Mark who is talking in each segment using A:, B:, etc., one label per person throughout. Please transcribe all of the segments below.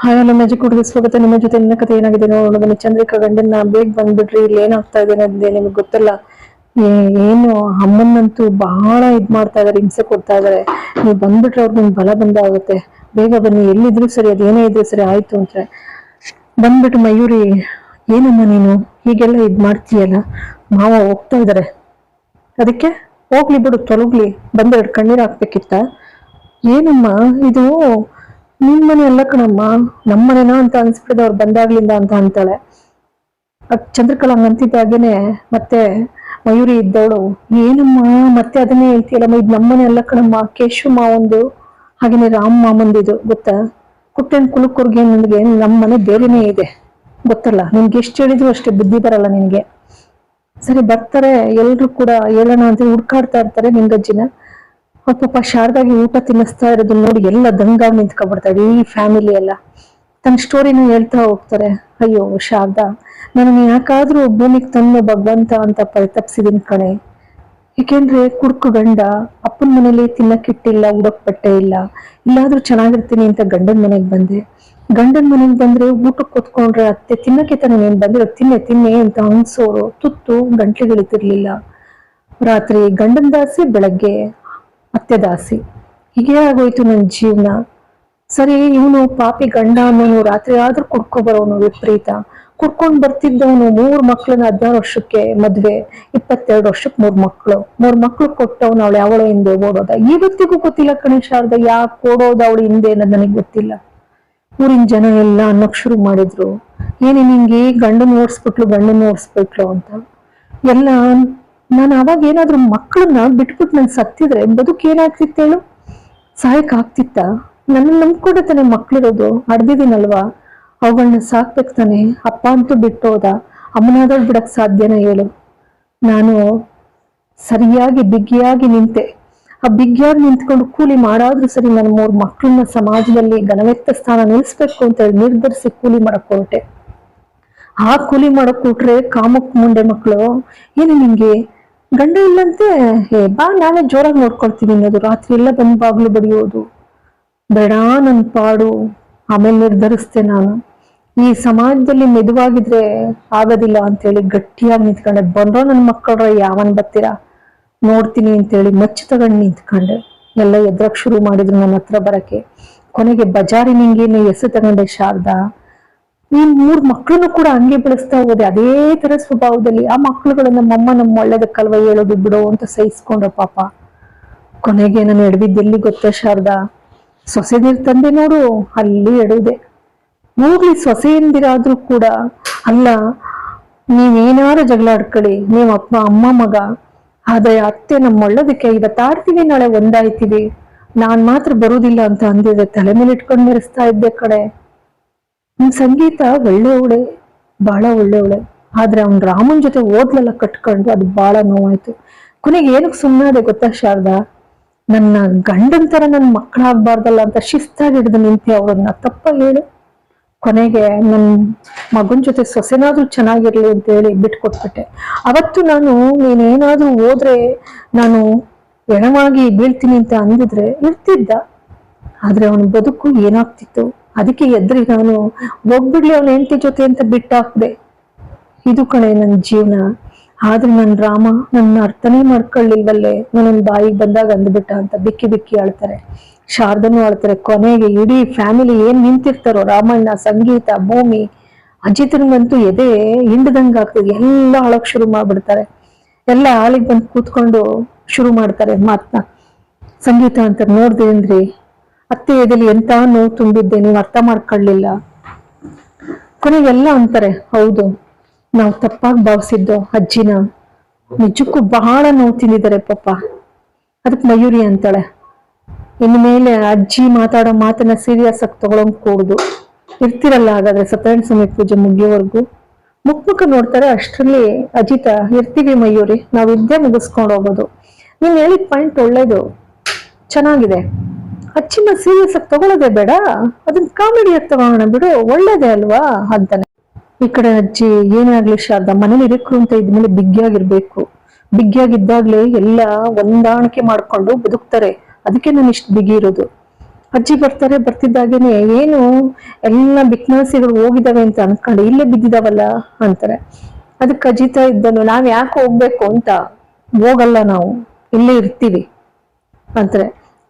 A: Hi hello magic ಹುಡುಗಿ ಸ್ವಾಗತ. ನಿಮ್ಮ ಜೊತೆ ನನ್ನ ಕಥೆ ಏನಾಗಿದೆ ನೋಡೋಣ. ಚಂದ್ರಿಕಾ ಗಂಡನ್ನ ಬೇಗ ಬಂದ್ಬಿಟ್ರಿ, ಇಲ್ಲಿ ಏನಾಗ್ತಾ ಇದೆ ಅನ್ನೋದೇ ನಿಮ್ಗೆ ಗೊತ್ತಿಲ್ಲ. ಏನು ಅಮ್ಮನ್ನಂತೂ ಬಹಳ ಮಾಡ್ತಾ ಇದಾರೆ, ಹಿಂಸೆ ಕೊಡ್ತಾ ಇದಾರೆ. ನೀವು ಬಂದ್ಬಿಟ್ರೆ ಅವ್ರಿಗೆ ನಿಮ್ಗೆ ಬಲ ಬಂದ ಆಗುತ್ತೆ. ಬೇಗ ಬನ್ನಿ, ಎಲ್ಲಿದ್ರು ಸರಿ, ಅದೇನೇ ಇದ್ರು ಸರಿ ಆಯ್ತು ಅಂದ್ರೆ ಬಂದ್ಬಿಟ್ಟು ಮಯೂರಿ, ಏನಮ್ಮ ನೀನು ಹೀಗೆಲ್ಲ ಮಾಡ್ತೀಯಲ್ಲ, ಮಾವ ಹೋಗ್ತಾ ಇದಾರೆ, ಅದಕ್ಕೆ ಹೋಗ್ಲಿ ಬಿಡು, ತೊಲಗ್ಲಿ, ಬಂದು ಕಣ್ಣೀರ್ ಹಾಕ್ಬೇಕಿತ್ತ? ಏನಮ್ಮ ಇದು ನಿನ್ ಮನೆ ಅಲ್ಲ ಕಣಮ್ಮ, ನಮ್ಮನೆನಾ ಅಂತ ಅನ್ಸ್ಬಿಟ್ಟಿದೆ ಅವ್ರು ಬಂದಾಗ್ಲಿಂದ ಅಂತ ಅಂತಾಳೆ. ಚಂದ್ರಕಲಾ ಅಂತಿದ್ದಾಗೇನೆ ಮತ್ತೆ ಮಯೂರಿ ಇದ್ದವಳು, ಏನಮ್ಮ ಮತ್ತೆ ಅದನ್ನೇ ಹೇಳ್ತೀಯಲ್ಲಮ್ಮ, ಇದು ನಮ್ಮನೆ ಅಲ್ಲ ಕಣಮ್ಮ, ಕೇಶು ಮಾವಂದು ಹಾಗೇನೆ ರಾಮ್ ಮಾಮಂದಿದು ಗೊತ್ತಾ, ಕುಟ್ಟೆನ್ ಕುಲುಕುರ್ಗೆ ನನಗೆ ನಮ್ಮ ಮನೆ ಬೇರೆನೇ ಇದೆ ಗೊತ್ತಲ್ಲ, ನಿನ್ಗೆ ಎಷ್ಟು ಹೇಳಿದ್ರು ಅಷ್ಟೇ ಬುದ್ಧಿ ಬರಲ್ಲ ನಿನ್ಗೆ. ಸರಿ ಬರ್ತಾರೆ ಎಲ್ರು ಕೂಡ ಹೇಳೋಣ ಅಂತ ಹುಡ್ಕಾಡ್ತಾ ಇರ್ತಾರೆ ನಿಂಗಜ್ಜಿನ. ಪಾಪ ಶಾರದಾಗಿ ಊಟ ತಿನ್ನಿಸ್ತಾ ಇರೋದು ನೋಡಿ ಎಲ್ಲ ದಂಗಾಗಿ ನಿಂತ್ಕೊಬಿಡ್ತಾರೆ ಈ ಫ್ಯಾಮಿಲಿ ಎಲ್ಲ. ತನ್ನ ಸ್ಟೋರಿನ ಹೇಳ್ತಾ ಹೋಗ್ತಾರೆ. ಅಯ್ಯೋ ಶಾರದಾ, ನಾನು ಯಾಕಾದ್ರೂ ಭೂಮಿಗೆ ತಂದು ಭಗವಂತ ಅಂತ ಪರಿತಪ್ಸಿದೀನಿ ಕಣೆ. ಏಕೆಂದ್ರೆ ಕುಡ್ಕು ಗಂಡ, ಅಪ್ಪನ ಮನೇಲಿ ತಿನ್ನಕ್ಕಿಟ್ಟಿಲ್ಲ, ಉಡಕ್ ಬಟ್ಟೆ ಇಲ್ಲ, ಇಲ್ಲಾದ್ರೂ ಚೆನ್ನಾಗಿರ್ತೀನಿ ಅಂತ ಗಂಡನ ಮನೆಗ್ ಬಂದೆ. ಗಂಡನ ಮನೆಗ್ ಬಂದ್ರೆ ಊಟಕ್ಕೆ ಕೂತ್ಕೊಂಡ್ರೆ ಅತ್ತೆ ತಿನ್ನಕ್ಕೆ ತಾನೆ ನೀನ್ ಬಂದಿರೋ, ತಿನ್ನೆ ತಿನ್ನೆ ಅಂತ ಅನ್ಸೋರು, ತುತ್ತು ಗಂಟ್ಲಿಗಳಿತಿರ್ಲಿಲ್ಲ. ರಾತ್ರಿ ಗಂಡನ ದಾಸಿ, ಬೆಳಗ್ಗೆ ಅತ್ತೆ ದಾಸಿ, ಹೀಗೆ ಆಗೋಯ್ತು ನನ್ನ ಜೀವನ. ಸರಿ ಇವನು ಪಾಪಿ ಗಂಡ ಅನ್ನೋನು ರಾತ್ರಿ ಆದ್ರೂ ಕುಡ್ಕೊ ಬರೋನು ವಿಪರೀತ. ಕುಡ್ಕೊಂಡ್ ಬರ್ತಿದ್ದವನು 3 ಮಕ್ಳನ್ನ 16 ವರ್ಷಕ್ಕೆ ಮದ್ವೆ, 22 ವರ್ಷಕ್ಕೆ 3 ಮಕ್ಳು ಕೊಟ್ಟವನು. ಅವಳು ಯಾವಳ ಹಿಂದೆ ಓಡೋದ, ಇವತ್ತಿಗೂ ಗೊತ್ತಿಲ್ಲ ಕಣೆ ಶಾರದಾ, ಯಾಕೆ ಓಡೋದ ಅವಳು ಹಿಂದೆ ಅನ್ನೋದು ನನಗೆ ಗೊತ್ತಿಲ್ಲ. ಊರಿನ ಜನ ಎಲ್ಲ ಅನ್ನೋಕ್ ಶುರು ಮಾಡಿದ್ರು, ಏನೇ ನಿಂಗೆ ಗಂಡನ್ ಓಡಿಸ್ಬಿಟ್ಲು ಅಂತ ಎಲ್ಲ. ನಾನು ಅವಾಗ ಏನಾದ್ರು ಮಕ್ಕಳನ್ನ ಬಿಟ್ಬಿಟ್ಟು ನನ್ ಸತ್ತಿದ್ರೆ ಬದುಕು ಏನಾಗ್ತಿತ್ತು ಹೇಳು? ಸಾಯಕ್ ಆಗ್ತಿತ್ತ? ನನ್ನ ನಂಬ್ಕೊಂಡೆ ತಾನೆ ಮಕ್ಳಿರೋದು, ಅಡ್ದಿದ್ದೀನಲ್ವಾ, ಅವುಗಳನ್ನ ಸಾಕ್ಬೇಕು ತಾನೆ. ಅಪ್ಪ ಅಂತೂ ಬಿಟ್ಟೋದ, ಅಮ್ಮನಾದವ್ರು ಬಿಡಕ್ ಸಾಧ್ಯನ ಹೇಳು? ನಾನು ಸರಿಯಾಗಿ ಬಿಗಿಯಾಗಿ ನಿಂತೆ. ಆ ಬಿಗಿಯಾಗಿ ನಿಂತ್ಕೊಂಡು ಕೂಲಿ ಮಾಡಾದ್ರೂ ಸರಿ ನನ್ನ 3 ಮಕ್ಕಳನ್ನ ಸಮಾಜದಲ್ಲಿ ಘನವೆತ್ತ ಸ್ಥಾನ ನಿಲ್ಲಿಸ್ಬೇಕು ಅಂತ ಹೇಳಿ ನಿರ್ಧರಿಸಿ ಕೂಲಿ ಮಾಡಕ್ ಹೊರಟೆ. ಆ ಕೂಲಿ ಮಾಡಕ್ ಕೊಟ್ರೆ ಕಾಮಕ್ ಮುಂಡೆ ಮಕ್ಕಳು, ಏನು ನಿಂಗೆ ಗಂಡ ಇಲ್ಲಂತೆ, ಬಾ ನಾನೇ ಜೋರಾಗಿ ನೋಡ್ಕೊಳ್ತೀನಿ ಅನ್ನೋದು, ರಾತ್ರಿ ಎಲ್ಲ ಬಂದ್ ಬಾಗ್ಲು ಬಡಿಯೋದು. ಬೇಡ ನನ್ ಪಾಡು. ಆಮೇಲೆ ನಿರ್ಧರಿಸ್ತೆ ನಾನು, ಈ ಸಮಾಜದಲ್ಲಿ ಮೆದುವಾಗಿದ್ರೆ ಆಗೋದಿಲ್ಲ ಅಂತೇಳಿ ಗಟ್ಟಿಯಾಗಿ ನಿಂತ್ಕೊಂಡೆ. ಬಂದ್ರೋ ನನ್ ಮಕ್ಕಳ್ರ ಯಾವನ್ ಬರ್ತೀರಾ ನೋಡ್ತೀನಿ ಅಂತೇಳಿ ಮಚ್ಚಿ ತಗೊಂಡು ನಿಂತ್ಕೊಂಡೆ. ಎಲ್ಲ ಎದ್ರಕ್ ಶುರು ಮಾಡಿದ್ರು ನನ್ನ ಹತ್ರ ಬರಕ್ಕೆ. ಕೊನೆಗೆ ಬಜಾರಿ ನಿಂಗೇನು ಹೆಸರು ತಗೊಂಡೆ ಶಾರದಾ. ಈ 3 ಮಕ್ಕಳನ್ನು ಕೂಡ ಹಂಗೆ ಬೆಳೆಸ್ತಾ ಹೋದೆ, ಅದೇ ತರ ಸ್ವಭಾವದಲ್ಲಿ. ಆ ಮಕ್ಕಳುಗಳನ್ನ ನಮ್ಮ ಒಳ್ಳೇದಕ್ಕಲ್ವ ಹೇಳೋದು ಬಿಡೋ ಅಂತ ಸಹಿಸ್ಕೊಂಡ್ರ ಪಾಪ. ಕೊನೆಗೆ ನಾನು ಎಡವಿದ್ದೆಲ್ಲಿ ಗೊತ್ತಾ ಶಾರದಾ, ಸೊಸೆ ನೀರ್ ತಂದೆ ನೋಡು ಅಲ್ಲಿ ಎಡುವುದೆ. ಹೋಗ್ಲಿ ಸೊಸೆಯಿಂದಿರಾದ್ರೂ ಕೂಡ ಅಲ್ಲ, ನೀವೇನಾರು ಜಗಳ ಆಡ್ಕೊಳ್ಳಿ, ನೀವ್ ಅಮ್ಮ ಮಗ, ಆದ್ರೆ ಅತ್ತೆ ನಮ್ಮ ಒಳ್ಳೇದಕ್ಕೆ ಇವತ್ತಾಡ್ತೀವಿ ನಾಳೆ ಒಂದಾಯ್ತೀವಿ, ನಾನ್ ಮಾತ್ರ ಬರುವುದಿಲ್ಲ ಅಂತ ಅಂದಿದೆ. ತಲೆ ಮೇಲೆ ಇಟ್ಕೊಂಡು ಮೆರೆಸ್ತಾ ಇದ್ದೆ ಕಡೆ. ಸಂಗೀತ ಒಳ್ಳೆಯವಳೆ, ಬಹಳ ಒಳ್ಳೆಯವಳೆ, ಆದ್ರೆ ಅವ್ನ್ ರಾಮನ್ ಜೊತೆ ಓದ್ಲೆಲ್ಲ ಕಟ್ಕೊಂಡು ಅದು ಬಹಳ ನೋವಾಯ್ತು. ಕೊನೆಗೆ ಏನಕ್ಕೆ ಸುಮ್ಮನಾದೆ ಗೊತ್ತಾ ಶಾರದಾ, ನನ್ನ ಗಂಡನ್ ತರ ನನ್ ಮಕ್ಕಳಾಗ್ಬಾರ್ದಲ್ಲ ಅಂತ ಶಿಸ್ತಾಗಿ ಹಿಡಿದು ನಿಂತೆ ಅವ್ರನ್ನ. ತಪ್ಪ ಹೇಳು? ಕೊನೆಗೆ ನನ್ ಮಗನ್ ಜೊತೆ ಸೊಸೆನಾದ್ರೂ ಚೆನ್ನಾಗಿರ್ಲಿ ಅಂತ ಹೇಳಿ ಬಿಟ್ಕೊಟ್ಬಿಟ್ಟೆ. ಅವತ್ತು ನಾನು ನೀನೇನಾದ್ರೂ ಹೋದ್ರೆ ನಾನು ಎಣವಾಗಿ ಬೀಳ್ತೀನಿ ಅಂತ ಅಂದಿದ್ರೆ ಇರ್ತಿದ್ದ, ಆದ್ರೆ ಅವನ ಬದುಕು ಏನಾಗ್ತಿತ್ತು. ಅದಕ್ಕೆ ಎದ್ರಿ ನಾನು ಹೋಗ್ಬಿಡ್ಲಿ ಅವನ ಹೆಂಡತಿ ಜೊತೆ ಅಂತ ಬಿಟ್ಟಾಕ್ದೆ. ಇದು ಕಣೆ ನನ್ನ ಜೀವನ. ಆದ್ರೆ ನನ್ ರಾಮ ನನ್ನ ಅರ್ಥನೇ ಮಾಡ್ಕೊಳ್ಳಿಲ್ವಲ್ಲೇ, ನನ್ನ ಬಾಯಿಗೆ ಬಂದಾಗ ಅಂದ್ಬಿಟ್ಟ ಅಂತ ಬಿಕ್ಕಿ ಬಿಕ್ಕಿ ಆಳ್ತಾರೆ. ಶಾರದನು ಆಳ್ತಾರೆ. ಕೊನೆಗೆ ಇಡೀ ಫ್ಯಾಮಿಲಿ ಏನ್ ನಿಂತಿರ್ತಾರೋ, ರಾಮಣ್ಣ, ಸಂಗೀತ, ಭೂಮಿ, ಅಜಿತನಿಗಂತೂ ಎದೆ ಹಿಂಡ್ದಂಗ ಆಗ್ತದೆ. ಎಲ್ಲ ಅಳಕ್ ಶುರು ಮಾಡ್ಬಿಡ್ತಾರೆ. ಎಲ್ಲ ಹಾಲಿಗೆ ಬಂದು ಕೂತ್ಕೊಂಡು ಶುರು ಮಾಡ್ತಾರೆ ಮಾತ್ನ. ಸಂಗೀತ ಅಂತಾರೆ, ನೋಡ್ದೇನ್ರಿ ಅತ್ತೆ ಎದೆಲಿ ಎಂತ ನೋವು ತುಂಬಿದ್ದೆ, ನೀವು ಅರ್ಥ ಮಾಡ್ಕೊಳ್ಳಿಲ್ಲ. ಕೊನೆಗೆಲ್ಲ ಅಂತಾರೆ, ಹೌದು ನಾವು ತಪ್ಪಾಗಿ ಭಾವಿಸಿದ್ದು ಅಜ್ಜಿನ, ನಿಜಕ್ಕೂ ಬಹಳ ನೋವು ತಿಂದಿದ್ದಾರೆ ಪಾಪ. ಅದಕ್ಕೆ ಮಯೂರಿ ಅಂತಾಳೆ, ಇನ್ನು ಮೇಲೆ ಅಜ್ಜಿ ಮಾತಾಡೋ ಮಾತನ್ನ ಸೀರಿಯಸ್ ಆಗಿ ತಗೊಳಂಗ್ ಕೂಡುದು. ಇರ್ತಿರಲ್ಲ ಹಾಗಾದ್ರೆ ಸತ್ಯನಾರಾಯಣ ಸ್ವಾಮಿ ಪೂಜೆ ಮುಗಿಯೋವರೆಗೂ? ಮುಖ ನೋಡ್ತಾರೆ. ಅಷ್ಟರಲ್ಲಿ ಅಜಿತ, ಇರ್ತೀವಿ ಮಯೂರಿ, ನಾವ್ ಇದ್ದೇ ಮುಗಿಸ್ಕೊಂಡು ಹೋಗೋದು. ನೀನ್ ಹೇಳಿದ ಪಾಯಿಂಟ್ ಒಳ್ಳೇದು, ಚೆನ್ನಾಗಿದೆ. ಅಚ್ಚಿನ ಸೀರಿಯಸ್ ಆಗಿ ತಗೊಳ್ಳೋದೇ ಬೇಡ, ಅದನ್ನ ಕಾಮಿಡಿಯಾಗಿ ತಗೋಣ ಬಿಡು, ಒಳ್ಳೇದೇ ಅಲ್ವಾ ಅಂತಾನೆ. ಈ ಕಡೆ ಅಜ್ಜಿ, ಏನೇ ಆಗ್ಲಿ ಶಾರದಾ, ಮನೇಲಿ ಇರಕ್ರು ಅಂತ ಇದ್ಮೇಲೆ ಬಿಗಿಯಾಗಿರ್ಬೇಕು. ಬಿಗಿಯಾಗಿದ್ದಾಗ್ಲೇ ಎಲ್ಲ ಹೊಂದಾಣಿಕೆ ಮಾಡ್ಕೊಂಡು ಬದುಕ್ತಾರೆ. ಅದಕ್ಕೆ ನಾನು ಇಷ್ಟು ಬಿಗಿ ಇರೋದು. ಅಜ್ಜಿ ಬರ್ತಿದ್ದಾಗೇನೆ ಏನು ಎಲ್ಲ ಬಿಕ್ನಸಿಗಳು ಹೋಗಿದಾವೆ ಅಂತ ಅನ್ಕೊಂಡು ಇಲ್ಲೇ ಬಿದ್ದಿದಾವಲ್ಲ ಅಂತಾರೆ. ಅದಕ್ಕೆ ಅಜಿತಾ ಇದ್ದನು, ನಾವ್ ಯಾಕೆ ಹೋಗ್ಬೇಕು ಅಂತ, ಹೋಗಲ್ಲ ನಾವು ಇಲ್ಲೇ ಇರ್ತೀವಿ ಅಂತಾರೆ.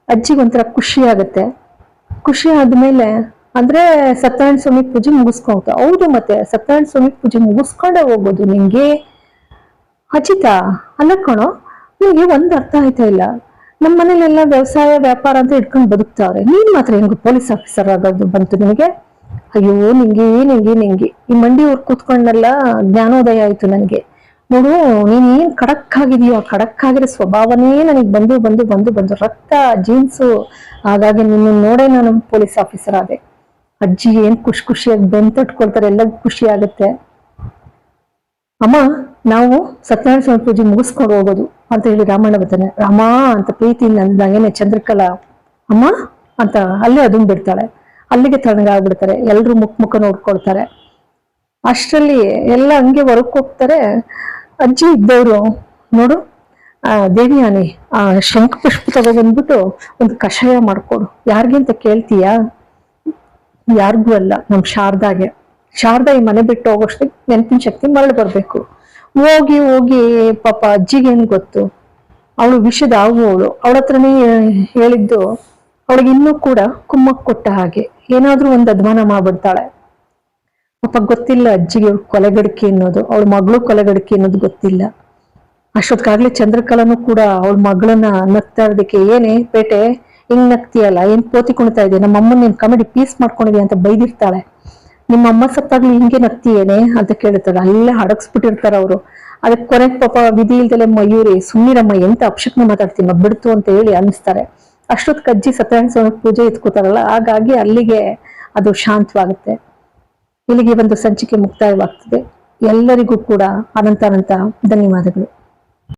A: ಅಜ್ಜಿಗೊಂಥರ ಖುಷಿ ಆಗತ್ತೆ. ಖುಷಿ ಆದ್ಮೇಲೆ ಅಂದ್ರೆ ಸತ್ಯನಾರಾಯಣ ಸ್ವಾಮಿ ಪೂಜೆ ಮುಗಿಸ್ಕೊಂತ, ಹೌದು ಮತ್ತೆ ಸತ್ಯನಾರಾಯಣ ಸ್ವಾಮಿ ಪೂಜೆ ಮುಗಿಸ್ಕೊಂಡೇ ಹೋಗೋದು ನಿಂಗೆ ಅಜಿತಾ ಅಲ್ಲ ಕಣೋ, ನಿಂಗೆ ಒಂದ್ ಅರ್ಥ ಆಯ್ತಾ ಇಲ್ಲ. ನಮ್ಮ ಮನೇಲೆಲ್ಲ ವ್ಯವಸಾಯ ವ್ಯಾಪಾರ ಅಂತ ಇಟ್ಕೊಂಡು ಬದುಕ್ತಾವ್ರೆ, ನೀನ್ ಮಾತ್ರ ಹೆಂಗ್ ಪೊಲೀಸ್ ಆಫೀಸರ್ ಆಗೋದು ಬಂತು ನಿನಗೆ? ಅಯ್ಯೋ ನಿಂಗೆ ಈ ಮಂಡಿ ಊರ್ ಕೂತ್ಕೊಂಡೆಲ್ಲ ಜ್ಞಾನೋದಯ ಆಯ್ತು ನನಗೆ. ನೋಡು ನೀನ್ ಏನ್ ಖಡಕ್ ಆಗಿದೆಯೋ ಆ ಖಡಕ್ ಆಗಿರೋ ಸ್ವಭಾವನೇ ನನಗೆ ಬಂದು ಬಂದು ಬಂದು ಬಂದು ರಕ್ತ ಜೀನ್ಸು, ಹಾಗಾಗಿ ನಿನ್ನ ನೋಡೇ ನಾನು ಪೊಲೀಸ್ ಆಫೀಸರ್ ಆದೆ. ಅಜ್ಜಿ ಏನ್ ಖುಷಿಯಾಗಿ ಬೆಂತಟ್ಕೊಳ್ತಾರೆ, ಎಲ್ಲ ಖುಷಿ ಆಗುತ್ತೆ. ಅಮ್ಮ ನಾವು ಸತ್ಯನಾರಾಯಣ ಸ್ವಾಮಿ ಪೂಜೆ ಮುಗಿಸ್ಕೊಂಡು ಹೋಗೋದು ಅಂತ ಹೇಳಿ ರಾಮಣ್ಣ ಬರ್ತಾನೆ. ರಾಮ ಅಂತ ಪ್ರೀತಿಯಿಂದ ಅಂದಾಗೇನೆ ಚಂದ್ರಕಲಾ ಅಮ್ಮ ಅಂತ ಅಲ್ಲೇ ಅದನ್ನ ಬಿಡ್ತಾಳೆ. ಅಲ್ಲಿಗೆ ತಣ್ಣಗಾಗ್ಬಿಡ್ತಾರೆ, ಎಲ್ರು ಮುಖ ನೋಡ್ಕೊಳ್ತಾರೆ. ಅಷ್ಟರಲ್ಲಿ ಎಲ್ಲ ಹಂಗೆ ಹೊರಕ್ ಹೋಗ್ತಾರೆ. ಅಜ್ಜಿ ಇದ್ದವರು ನೋಡು ದೇವಿ ಆನೆ ಆ ಶಂಖ ಪುಷ್ಪ ತಗೊಬಂದ್ಬಿಟ್ಟು ಒಂದು ಕಷಾಯ ಮಾಡ್ಕೊಡು, ಯಾರಿಗಿಂತ ಕೇಳ್ತೀಯಾ? ಯಾರಿಗೂ ಅಲ್ಲ, ನಮ್ ಶಾರದಾಗೆ. ಶಾರದಾ ಈ ಮನೆ ಬಿಟ್ಟು ಹೋಗೋಷ್ಟಕ್ಕೆ ನೆನಪಿನ ಶಕ್ತಿ ಮರಳಿ ಬರ್ಬೇಕು. ಹೋಗಿ ಹೋಗಿ ಪಾಪ ಅಜ್ಜಿಗೆ ಏನ್ ಗೊತ್ತು, ಅವಳು ವಿಷದ ಆಗು, ಅವಳ ಹತ್ರನೇ ಹೇಳಿದ್ದು ಅವಳಿಗೆ ಇನ್ನೂ ಕೂಡ ಕುಮ್ಮಕ್ ಕೊಟ್ಟ ಹಾಗೆ ಏನಾದ್ರೂ ಒಂದು ಅಧ್ವಾನ ಮಾಡ್ಬಿಡ್ತಾಳೆ. ಪಾಪ ಗೊತ್ತಿಲ್ಲ ಅಜ್ಜಿಗೆ ಕೊಲೆಗಡಿಕೆ ಅನ್ನೋದು, ಅವಳ ಮಗಳು ಕೊಲೆಗಡಿಕೆ ಅನ್ನೋದು ಗೊತ್ತಿಲ್ಲ. ಅಷ್ಟೊತ್ಗಾಗ್ಲಿ ಚಂದ್ರಕಲಾನು ಕೂಡ ಅವಳ ಮಗಳನ್ನ ನಗ್ತಾ ಇರೋದಕ್ಕೆ, ಏನೇ ಪೇಟೆ ಹಿಂಗ್ ನಗ್ತೀಯಲ್ಲ, ಏನ್ ಪೋತಿ ಕುಣಿತಾ ಇದೆ, ನಮ್ಮ ಅಮ್ಮನ ನೀನ್ ಕಾಮಿಡಿ ಪೀಸ್ ಮಾಡ್ಕೊಂಡಿದ್ಯಾ ಅಂತ ಬೈದಿರ್ತಾಳೆ. ನಿಮ್ಮ ಅಮ್ಮ ಸತ್ತಾಗ್ಲಿ ಹಿಂಗೆ ನಗ್ತೀಯೇನೆ ಅಂತ ಕೇಳ್ತಾಳೆ. ಅಲ್ಲೇ ಅಡಗಿಸ್ಬಿಟ್ಟಿರ್ತಾರ ಅವರು. ಅದಕ್ಕೆ ಕೊನೆಗೆ ಪಾಪ ವಿಧಿ ಇಲ್ದಲೆ ಮಯೂರಿ ಸುಮ್ಮನಿರಮ್ಮ ಎಂತ ಅಪಶಕ್ನ ಮಾತಾಡ್ತೀನ ಬಿಡ್ತು ಅಂತ ಹೇಳಿ ಅನಿಸ್ತಾರೆ. ಅಷ್ಟೊತ್ತು ಕಜ್ಜಿ ಸತ್ಯನಾರಾಯಣ ಸ್ವಾಮಿ ಪೂಜೆ ಎತ್ಕೋತಾರಲ್ಲ, ಹಾಗಾಗಿ ಅಲ್ಲಿಗೆ ಅದು ಶಾಂತವಾಗುತ್ತೆ. ಇಲ್ಲಿಗೆ ಒಂದು ಸಂಚಿಕೆ ಮುಕ್ತಾಯವಾಗ್ತದೆ. ಎಲ್ಲರಿಗೂ ಕೂಡ ಅನಂತ ಧನ್ಯವಾದಗಳು.